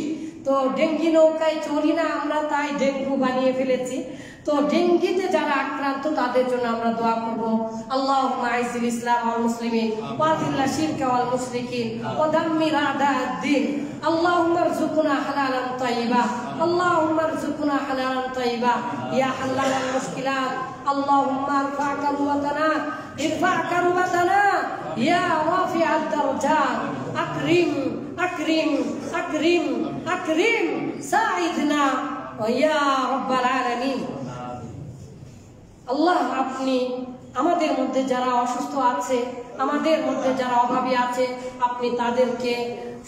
তো ডেঙ্গি নৌকায় চড়ি না আমরা, তাই ডেঙ্গু বানিয়ে ফেলেছি। তো ডেঙ্গিতে যারা আক্রান্ত তাদের জন্য আমরা দোয়া করব। আল্লাহুম্মা আইজিল ইসলাম ওয়াল মুসলিমিন ওয়া আযিল্লা শিরকা ওয়াল মুশরিকিন ওয়া দাম্মির আ'দা'আদ-দ্বীন। আল্লাহুম্মা আরযুকনা হালালান তাইয়্যিবা, আল্লাহুম্মা আরযুকনা হালালান তাইয়্যিবা ইয়া হাল্লালাল মুশকিলাত। আল্লাহুম্মা ইরফা' কারবাতানা, ইরফা' কারবাতানা ইয়া রাফি'আদ দারাজাত। আকরিম আকরিম আকরিম আকরিম সাঈদনা ইয়া রাব্বাল আলামিন। আল্লাহ, আপনি আমাদের মধ্যে যারা অসুস্থ আছে, আমাদের মধ্যে যারা অভাবী আছে, আপনি তাদেরকে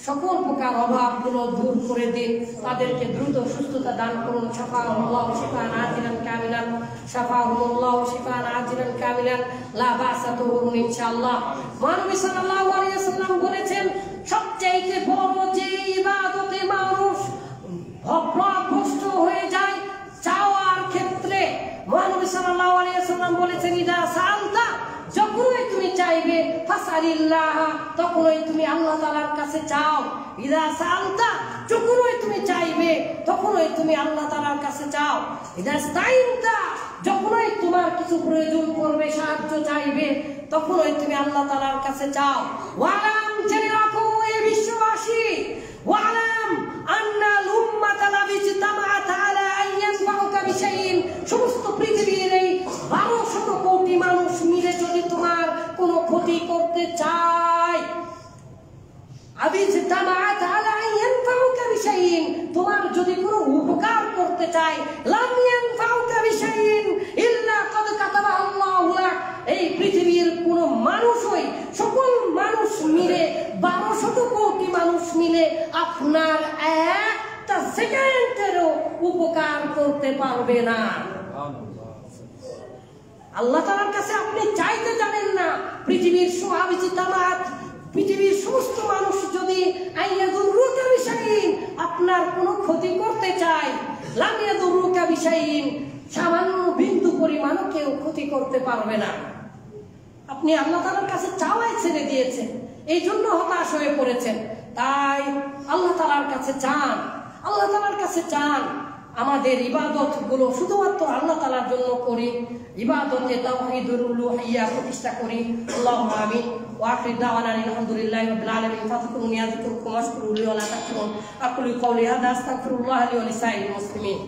সকল প্রকার অভাবগুলো দূর করে দিন, তাদেরকে দ্রুত সুস্থতা দান করুন। শাফাহুল্লাহু শিফাআন আজিলান কামিলান, শাফাহুল্লাহু শিফাআন আজিলান কামিলান লা বা'সা তুহুরুন ইনশাআল্লাহ। মহানবী সাল্লাল্লাহু আলাইহি ওয়াসাল্লাম বলেছেন, সবচেয়ে বড় যে ইবাদতে মানুষ ভ্রষ্ট হয়ে যায় চাওয়ার ক্ষেত্রে, মহানবী সাল্লাল্লাহু আলাইহি ওয়াসাল্লাম বলেছেন, ইদা সাআলতা, যখনই তুমি চাইবে, ফাসআলিল্লাহ, তখনই তুমি আল্লাহ তাআলার কাছে চাও। ইদা সাআলতা, যখনই তুমি চাইবে, তখনই তুমি আল্লাহ তাআলার কাছে চাও। ইদা ইসতাইনতা, যখনই তোমার কিছু প্রয়োজন পড়বে, সাহায্য চাইবে, তখনই তুমি আল্লাহ তাআলার কাছে চাও। ওয়ালাম, জেনে রাখো এ বিশ্ববাসী, ওয়ালাম আন্নাল উম্মাতা লা বিজতামাআত আলা আন ইয়ানফাউকা বিশাইইন, সমস্ত পৃথিবীর এই 1200 কোটি মানুষ মিলে যদি তোমার কোনো ক্ষতি করতে চায়, আবিজতামাআত আলা আন ইয়ানফাউকা বিশাইইন, তোমার যদি কোনো উপকার করতে চায়, লাম ইয়ানফাউকা বিশাইইন ইল্লা ক্বাদ কাতাবাহু আল্লাহু লাক, এই পৃথিবীর কোনো মানুষই, সকল মানুষ মিলে, 1200 কোটি মানুষ মিলে আপনার একটা সেকেন্ডেরও উপকার করতে পারবে না। আল্লাহ তাআলার কাছে আপনি চাইতে জানেন না, পৃথিবীর পৃথিবীর সমস্ত মানুষ যদি আইয়াযুরুকা বিশাইইন, আপনার কোনো ক্ষতি করতে চায়, লাম ইয়াযুরুকা বিশাইইন, সামান্য বিন্দু পরিমাণও কেউ ক্ষতি করতে পারবে না। আপনি আল্লাহ তাআলার কাছে চাওয়াই ছেড়ে দিয়েছেন, এই জন্য হতাশ হয়ে পড়েছেন। তাই আল্লাহ তাআলার কাছে চান, আল্লাহ তাআলার কাছে চান। আমাদের ইবাদত গুলো শুধুমাত্র আল্লাহ তাআলার জন্য করি, ইবাদতে তাওহীদুল উলুহিয়্যা প্রতিষ্ঠা করি। আল্লাহুম্মা আমিন। ওয়া আখিরু দাওয়ানা আলহামদুলিল্লাহি রাব্বিল আলামিন। ফাযকুরুনি আযকুরকুম ওয়াশকুরু লি ওয়া লা তাকফুরুন। আকুলু কওলি হাযা আস্তাগফিরুল্লাহ লি ওয়া লিসাইরিল মুসলিমিন।